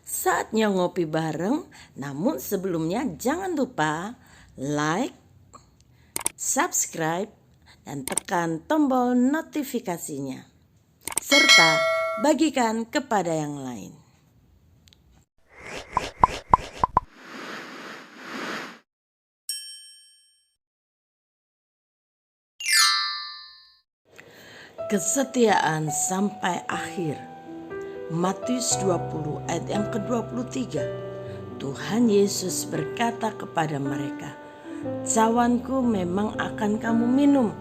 Saatnya ngopi bareng, namun sebelumnya jangan lupa like, subscribe, dan tekan tombol notifikasinya. Serta bagikan kepada yang lain. Kesetiaan sampai akhir. Matius 20 ayat yang ke-23. Tuhan Yesus berkata kepada mereka, "Cawanku memang akan kamu minum,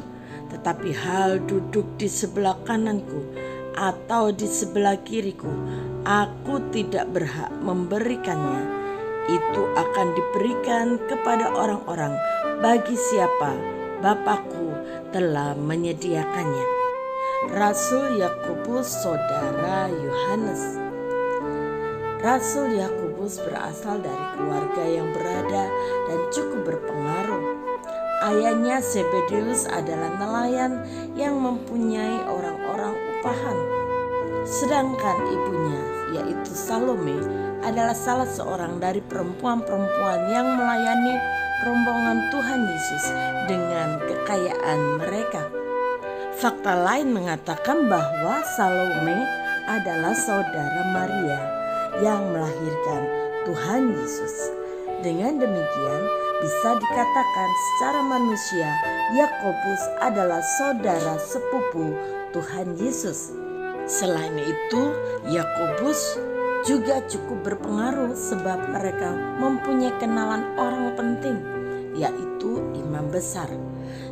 tetapi hal duduk di sebelah kananku atau di sebelah kiriku, aku tidak berhak memberikannya. Itu akan diberikan kepada orang-orang bagi siapa Bapakku telah menyediakannya." Rasul Yakobus, saudara Yohanes. Rasul Yakobus berasal dari keluarga yang berada dan cukup berpengaruh. Ayahnya Zebedeus adalah nelayan yang mempunyai orang-orang upahan. Sedangkan ibunya, yaitu Salome, adalah salah seorang dari perempuan-perempuan yang melayani rombongan Tuhan Yesus dengan kekayaan mereka. Fakta lain mengatakan bahwa Salome adalah saudara Maria yang melahirkan Tuhan Yesus. Dengan demikian, bisa dikatakan secara manusia, Yakobus adalah saudara sepupu Tuhan Yesus. Selain itu, Yakobus juga cukup berpengaruh sebab mereka mempunyai kenalan orang penting, yaitu imam besar.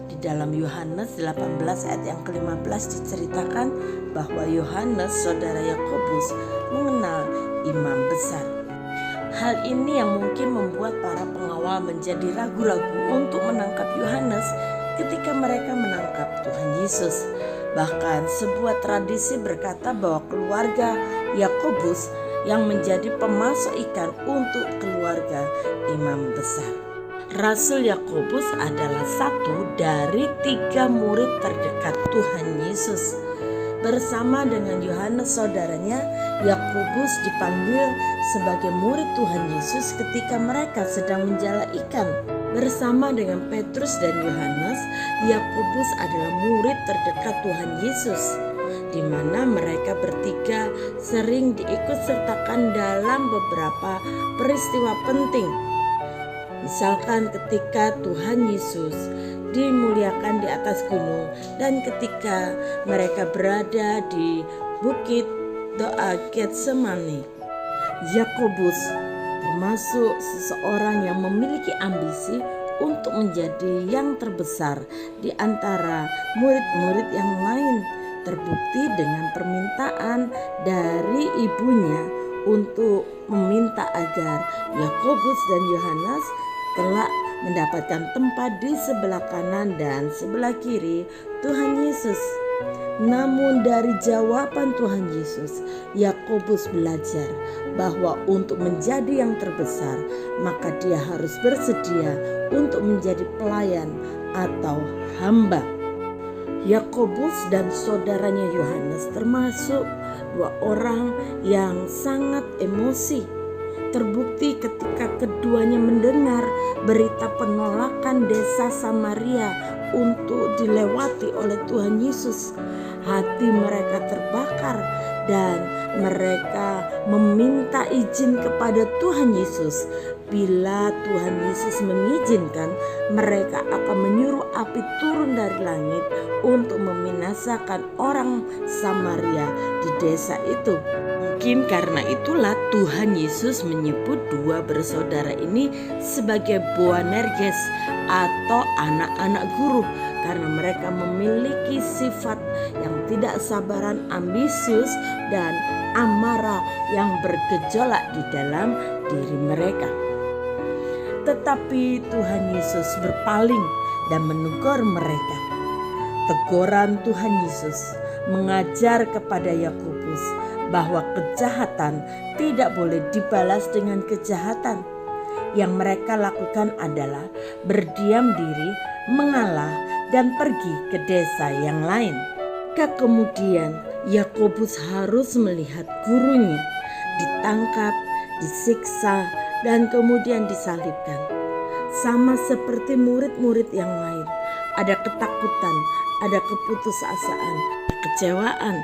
Di dalam Yohanes 18 ayat yang ke-15 diceritakan bahwa Yohanes, saudara Yakobus, mengenal imam besar. Hal ini yang mungkin membuat para pengawal menjadi ragu-ragu untuk menangkap Yohanes ketika mereka menangkap Tuhan Yesus. Bahkan sebuah tradisi berkata bahwa keluarga Yakobus yang menjadi pemasok ikan untuk keluarga imam besar. Rasul Yakobus adalah satu dari 3 murid terdekat Tuhan Yesus. Bersama dengan Yohanes saudaranya, Yakobus dipanggil sebagai murid Tuhan Yesus ketika mereka sedang menjala ikan. Bersama dengan Petrus dan Yohanes, Yakobus adalah murid terdekat Tuhan Yesus, di mana mereka bertiga sering diikutsertakan dalam beberapa peristiwa penting. Misalkan ketika Tuhan Yesus dimuliakan di atas gunung dan ketika mereka berada di bukit doa Getsemani. Yakobus termasuk seseorang yang memiliki ambisi untuk menjadi yang terbesar di antara murid-murid yang lain, terbukti dengan permintaan dari ibunya untuk meminta agar Yakobus dan Yohanes kelak mendapatkan tempat di sebelah kanan dan sebelah kiri Tuhan Yesus. Namun dari jawaban Tuhan Yesus, Yakobus belajar bahwa untuk menjadi yang terbesar, maka dia harus bersedia untuk menjadi pelayan atau hamba. Yakobus dan saudaranya Yohanes termasuk 2 orang yang sangat emosi. Terbukti ketika keduanya mendengar berita penolakan desa Samaria untuk dilewati oleh Tuhan Yesus. Hati mereka terbakar dan mereka meminta izin kepada Tuhan Yesus. Bila Tuhan Yesus mengizinkan, mereka akan menyuruh api turun dari langit untuk membinasakan orang Samaria di desa itu. Mungkin karena itulah Tuhan Yesus menyebut 2 bersaudara ini sebagai Boanerges atau anak-anak guru, karena mereka memiliki sifat yang tidak sabaran, ambisius, dan amarah yang bergejolak di dalam diri mereka. Tetapi Tuhan Yesus berpaling dan menegur mereka. Teguran Tuhan Yesus mengajar kepada Yakobus bahwa kejahatan tidak boleh dibalas dengan kejahatan. Yang mereka lakukan adalah berdiam diri, mengalah, dan pergi ke desa yang lain. Kemudian Yakobus harus melihat gurunya ditangkap disiksa, dan kemudian disalibkan. Sama seperti murid-murid yang lain, ada ketakutan, ada keputusasaan, kekecewaan.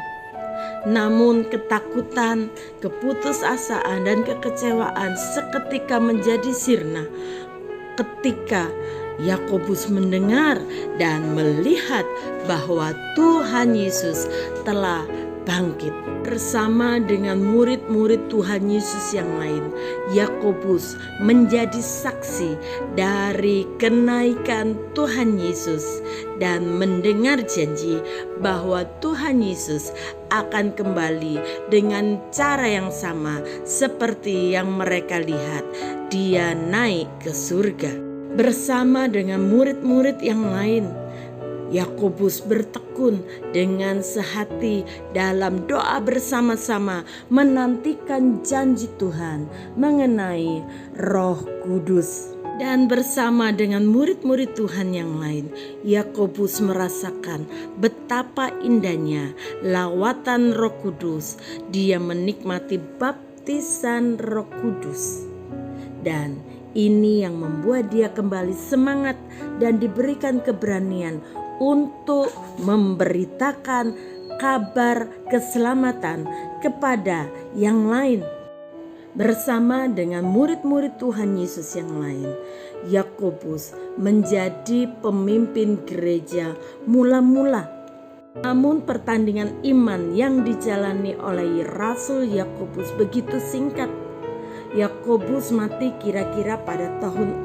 Namun ketakutan, keputusasaan, dan kekecewaan seketika menjadi sirna ketika Yakobus mendengar dan melihat bahwa Tuhan Yesus telah bangkit. Bersama dengan murid-murid Tuhan Yesus yang lain, Yakobus menjadi saksi dari kenaikan Tuhan Yesus dan mendengar janji bahwa Tuhan Yesus akan kembali dengan cara yang sama seperti yang mereka lihat. Dia naik ke surga. Bersama dengan murid-murid yang lain, Yakobus bertekun dengan sehati dalam doa bersama-sama menantikan janji Tuhan mengenai Roh Kudus. Dan bersama dengan murid-murid Tuhan yang lain, Yakobus merasakan betapa indahnya lawatan Roh Kudus. Dia menikmati baptisan Roh Kudus. Dan ini yang membuat dia kembali semangat dan diberikan keberanian untuk memberitakan kabar keselamatan kepada yang lain. Bersama dengan murid-murid Tuhan Yesus yang lain, Yakobus menjadi pemimpin gereja mula-mula. Namun pertandingan iman yang dijalani oleh Rasul Yakobus begitu singkat. Yakobus mati kira-kira pada tahun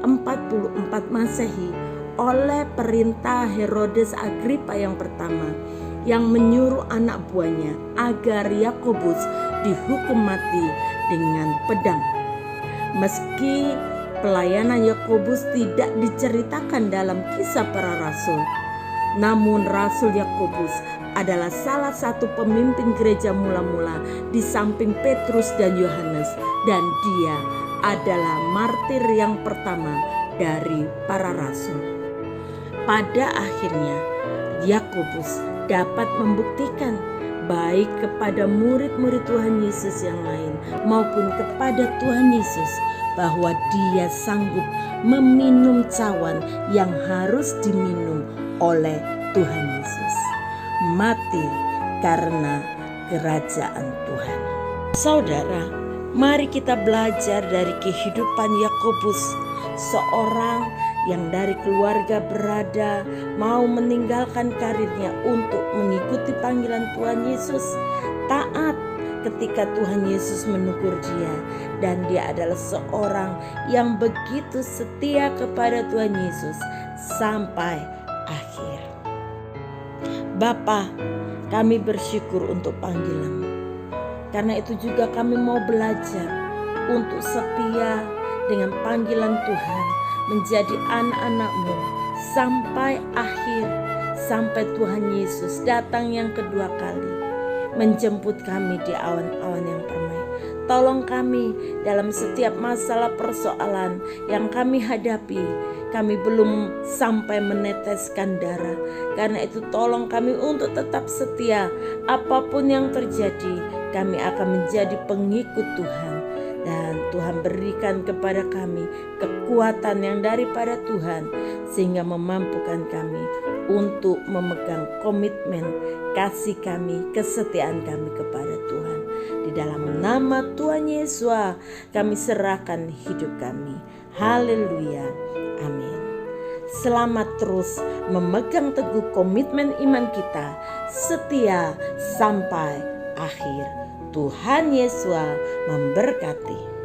44 Masehi oleh perintah Herodes Agripa yang pertama, yang menyuruh anak buahnya agar Yakobus dihukum mati dengan pedang. Meski pelayanan Yakobus tidak diceritakan dalam Kisah Para Rasul, namun Rasul Yakobus adalah salah satu pemimpin gereja mula-mula di samping Petrus dan Yohanes, dan dia adalah martir yang pertama dari para rasul. Pada akhirnya Yakobus dapat membuktikan baik kepada murid-murid Tuhan Yesus yang lain maupun kepada Tuhan Yesus bahwa dia sanggup meminum cawan yang harus diminum oleh Tuhan Yesus. Mati karena kerajaan Tuhan. Saudara, mari kita belajar dari kehidupan Yakobus, seorang yang dari keluarga berada mau meninggalkan karirnya untuk mengikuti panggilan Tuhan Yesus. Taat ketika Tuhan Yesus menegur dia, dan dia adalah seorang yang begitu setia kepada Tuhan Yesus sampai akhir. Bapa, kami bersyukur untuk panggilan-Mu. Karena itu juga kami mau belajar untuk setia dengan panggilan Tuhan, menjadi anak-anak-Mu sampai akhir, sampai Tuhan Yesus datang yang kedua kali, menjemput kami di awan-awan yang permai. Tolong kami dalam setiap masalah persoalan yang kami hadapi. Kami belum sampai meneteskan darah. Karena itu tolong kami untuk tetap setia. Apapun yang terjadi, kami akan menjadi pengikut Tuhan. Dan Tuhan berikan kepada kami kekuatan yang daripada Tuhan, sehingga memampukan kami untuk memegang komitmen kasih kami, kesetiaan kami kepada Tuhan. Di dalam nama Tuhan Yesus kami serahkan hidup kami. Haleluya. Amin. Selamat terus memegang teguh komitmen iman kita, setia sampai akhir. Tuhan Yesus memberkati.